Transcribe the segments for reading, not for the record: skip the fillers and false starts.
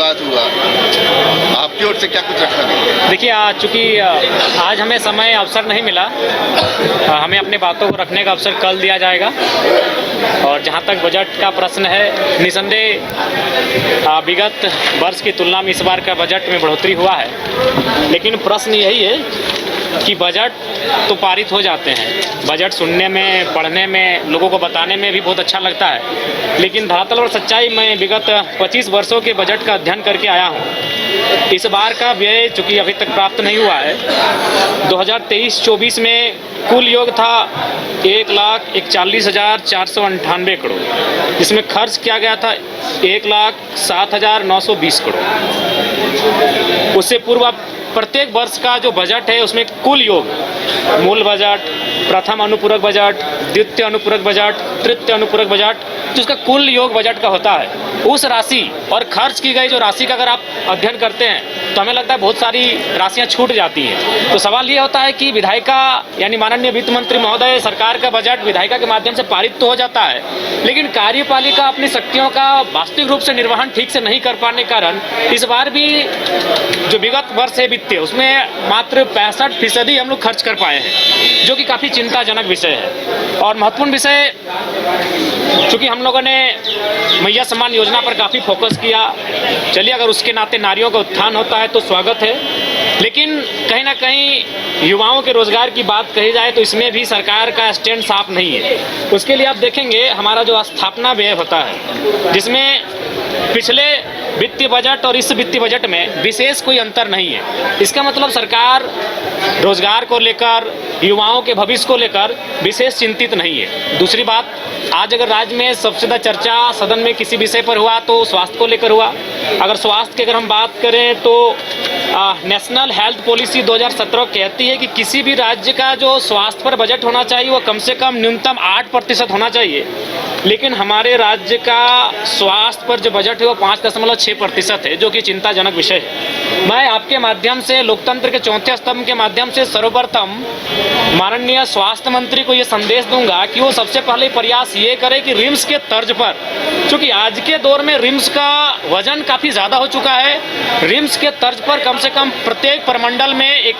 बात हुआ, आपकी ओर से क्या कुछ रखा गया? देखिए, चूँकि आज हमें समय अवसर नहीं मिला, हमें अपनी बातों को रखने का अवसर कल दिया जाएगा। और जहाँ तक बजट का प्रश्न है, निसंदेह विगत वर्ष की तुलना में इस बार का बजट में बढ़ोतरी हुआ है, लेकिन प्रश्न यही है कि बजट तो पारित हो जाते हैं, बजट सुनने में, पढ़ने में, लोगों को बताने में भी बहुत अच्छा लगता है, लेकिन धरातल और सच्चाई में विगत 25 वर्षों के बजट का अध्ययन करके आया हूँ। इस बार का व्यय चूँकि अभी तक प्राप्त नहीं हुआ है, 2023-24 में कुल योग था 1,41,498 करोड़, जिसमें खर्च किया गया था 1,07,920 करोड़। उससे पूर्व प्रत्येक वर्ष का जो बजट है उसमें कुल योग, मूल बजट, प्रथम अनुपूरक बजट, द्वितीय अनुपूरक बजट, तृतीय अनुपूरक बजट, जो उसका कुल योग बजट का होता है, उस राशि और खर्च की गई जो राशि का अगर आप अध्ययन करते हैं तो हमें लगता है बहुत सारी राशियां छूट जाती हैं। तो सवाल ये होता है कि विधायिका यानी माननीय वित्त मंत्री महोदय, सरकार का बजट विधायिका के माध्यम से पारित तो हो जाता है, लेकिन कार्यपालिका अपनी शक्तियों का वास्तविक रूप से निर्वहन ठीक से नहीं कर पाने के कारण इस बार भी जो विगत वर्ष है वित्तीय, उसमें मात्र 65% हम लोग खर्च कर पाए हैं, जो कि काफ़ी चिंताजनक विषय है। और महत्वपूर्ण विषय, चूँकि हम लोगों ने मैया सम्मान योजना पर काफ़ी फोकस किया, चलिए अगर उसके नाते नारियों का उत्थान होता है तो स्वागत है, लेकिन कहीं ना कहीं युवाओं के रोजगार की बात कही जाए तो इसमें भी सरकार का स्टैंड साफ नहीं है। उसके लिए आप देखेंगे हमारा जो स्थापना व्यय होता है, जिसमें पिछले वित्तीय बजट और इस वित्तीय बजट में विशेष कोई अंतर नहीं है। इसका मतलब सरकार रोजगार को लेकर, युवाओं के भविष्य को लेकर विशेष चिंतित नहीं है। दूसरी बात, आज अगर राज्य में सबसे ज़्यादा चर्चा सदन में किसी विषय पर हुआ तो स्वास्थ्य को लेकर हुआ। अगर स्वास्थ्य की अगर हम बात करें तो नेशनल हेल्थ पॉलिसी 2017 कहती है कि किसी भी राज्य का जो स्वास्थ्य पर बजट होना चाहिए वो कम से कम न्यूनतम 8% होना चाहिए, लेकिन हमारे राज्य का स्वास्थ्य पर जो बजट है वो 5.6% है, जो कि चिंताजनक विषय है। मैं आपके माध्यम से, लोकतंत्र के चौथे स्तंभ के माध्यम से सर्वप्रथम माननीय स्वास्थ्य मंत्री को ये संदेश दूंगा कि वो सबसे पहले प्रयास ये करे कि रिम्स के तर्ज पर, क्योंकि आज के दौर में रिम्स का वजन काफ़ी ज़्यादा हो चुका है, रिम्स के तर्ज पर कम से कम प्रत्येक प्रमंडल में एक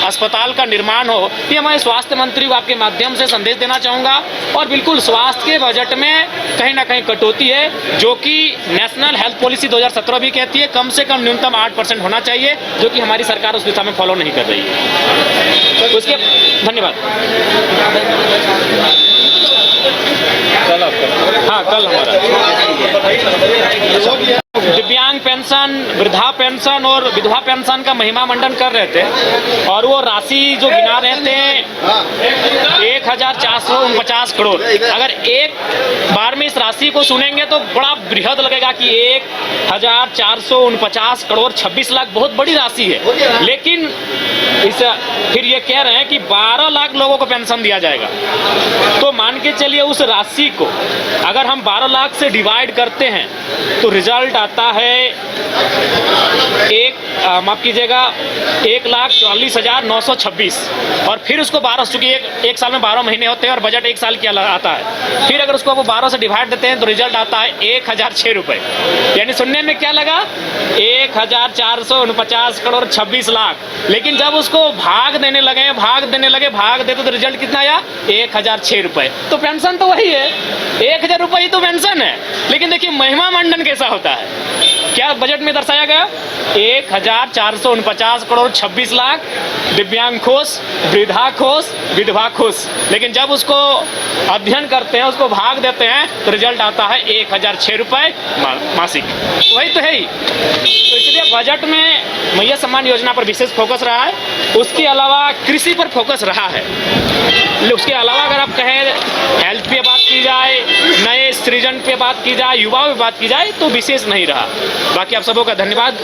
अस्पताल का निर्माण हो। ये मैं स्वास्थ्य मंत्री को आपके माध्यम से संदेश देना चाहूँगा। और बिल्कुल स्वास्थ्य के बजट में कहीं ना कहीं कटौती है, जो कि नेशनल हेल्थ पॉलिसी 2017 भी कहती है कम से कम न्यूनतम 8% होना चाहिए, जो कि हमारी सरकार उस दिशा में फॉलो नहीं कर रही है। उसके धन्यवाद। हाँ, कल हमारा दिव्यांग पेंशन, वृद्धा पेंशन और विधवा पेंशन का महिमा मंडन कर रहे थे, और वो राशि जो गिना रहे थे 1,449 करोड़। अगर एक बार में इस राशि को सुनेंगे तो बड़ा बृहद लगेगा कि 1,449 करोड़ 26 लाख बहुत बड़ी राशि है, लेकिन फिर ये कह रहे हैं कि 12 लाख लोगों को पेंशन दिया जाएगा। तो मान के चलिए उस राशि को अगर हम 12 लाख से डिवाइड करते हैं तो रिजल्ट आता है माफ कीजिएगा 1,44,926, और फिर उसको 12, चूँकि एक साल में 12 महीने होते हैं और बजट एक साल की आता है, फिर अगर उसको वो 12 से डिवाइड देते हैं तो रिजल्ट आता है 1,006 रुपये। यानी सुनने में क्या लगा, 1,449 करोड़ 26 लाख, लेकिन जब उसको भाग देने देते तो रिजल्ट कितना आया, 1,006 रुपये। तो पेंशन तो वही है, 1,000 रुपये ही तो पेंशन है, लेकिन देखिए महिमा मंडन कैसा होता है, क्या बजट में दर्शाया गया 1,449 करोड़ 26 लाख, दिव्यांग खुश, वृद्धा खुश, विधवा खुश, लेकिन जब उसको अध्ययन करते हैं, उसको भाग देते हैं तो रिजल्ट आता है 1,006 रुपये मासिक। वही तो है ही। तो इसलिए बजट में मैया सम्मान योजना पर विशेष फोकस रहा है, उसके अलावा कृषि पर फोकस रहा है। उसके अलावा अगर आप कहें हेल्थ पे बात की जाए, नए सृजन पे बात की जाए, युवाओं पे बात की जाए तो विशेष नहीं रहा। बाकी आप सबों का धन्यवाद।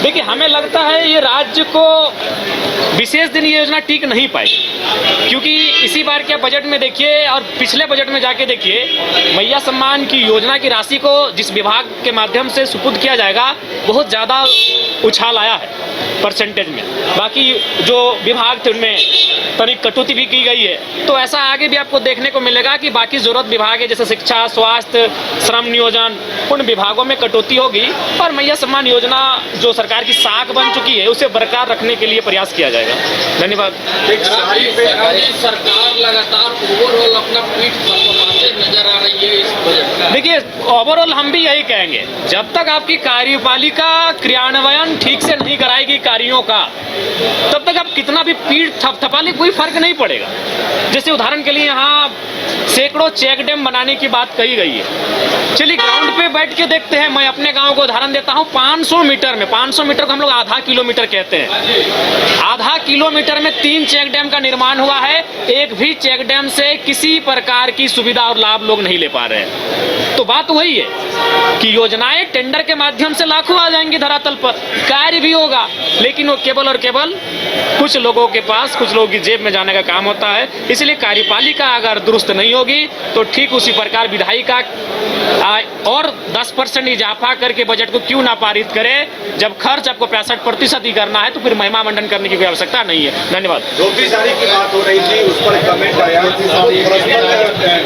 देखिए, हमें लगता है ये राज्य को विशेष दिन ये योजना टिक नहीं पाई। क्योंकि इसी बार के बजट में देखिए और पिछले बजट में जाके देखिए, मैया सम्मान की योजना की राशि को जिस विभाग के माध्यम से सुपुर्द किया जाएगा, बहुत ज़्यादा उछाल आया है परसेंटेज में। बाकी जो विभाग थे उनमें तनिक कटौती भी की गई है। तो ऐसा आगे भी आपको देखने को मिलेगा कि बाकी ज़रूरत विभाग है जैसे शिक्षा, स्वास्थ्य, श्रम नियोजन, उन विभागों में कटौती होगी और मैया सम्मान योजना जो सरकार की साख बन चुकी है उसे बरकरार रखने के लिए प्रयास किया जाएगा। धन्यवाद। सरकार लगातार ओवरऑल अपना पीठ थपथपाते नजर आ रही है इस बजट में। देखिए, ओवरऑल हम भी यही कहेंगे, जब तक आपकी कार्यपालिका क्रियान्वयन ठीक से नहीं कराएगी कार्यों का, तब तक आप कितना भी पीठ थपथपा ले कोई फर्क नहीं पड़ेगा। जैसे उदाहरण के लिए यहाँ सैकड़ों चेक डैम बनाने की बात कही गई है। चलिए ग्राउंड पे बैठ के देखते हैं। मैं अपने गांव को उदाहरण देता हूँ। 500 मीटर में, 500 मीटर को हम लोग आधा किलोमीटर कहते हैं, आधा किलोमीटर में 3 चेक डैम का निर्माण हुआ है। एक भी चेक डैम से किसी प्रकार की सुविधा और लाभ लोग नहीं ले पा रहे हैं। तो बात वही है कि योजनाएं टेंडर के माध्यम से लाखों आ जाएंगी धरातल पर, कार्य भी होगा, लेकिन वो केवल और केवल कुछ लोगों के पास, कुछ लोगों की जेब में जाने का काम होता है। इसलिए कार्यपालिका अगर दुरुस्त नहीं होगी तो ठीक उसी प्रकार विधायिका और 10% इजाफा करके बजट को क्यों ना पारित करे। जब खर्च आपको 65% ही करना है तो फिर महिमा मंडन करने की कोई आवश्यकता नहीं है। धन्यवाद। रोटीसारी की बात हो रही थी, उस पर कमेंट आया,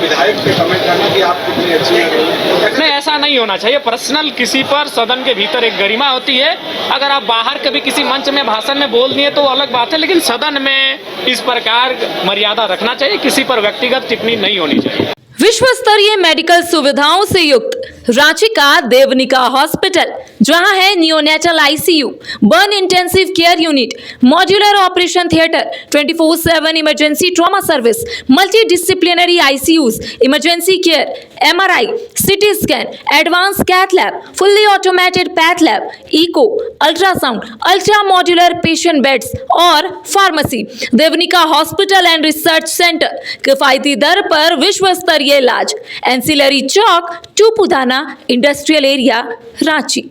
विधायक पे कमेंट करना कि आप कितनी अच्छी है। नहीं, ऐसा नहीं होना चाहिए। पर्सनल किसी पर सदन के भीतर एक गरिमा होती है। अगर आप बाहर कभी किसी मंच में भाषण में बोल दिए तो अलग बात है, लेकिन सदन में इस प्रकार मर्यादा रखना चाहिए। किसी पर व्यक्तिगत टिप्पणी नहीं होनी चाहिए। विश्व स्तरीय मेडिकल सुविधाओं से युक्त रांची का देवनिका हॉस्पिटल, जहां है neonatal ICU, burn intensive care unit, modular operation theatre, 24/7 emergency trauma service, multi disciplinary ICUs, emergency care, MRI, CT scan, advance cath lab, fully automated path lab, echo, ultrasound, ultra modular patient beds और pharmacy. Devnika hospital and research centre, किफायती दर पर विश्व स्तरीय इलाज, ancillary Chowk, Tupudana industrial area, Ranchi.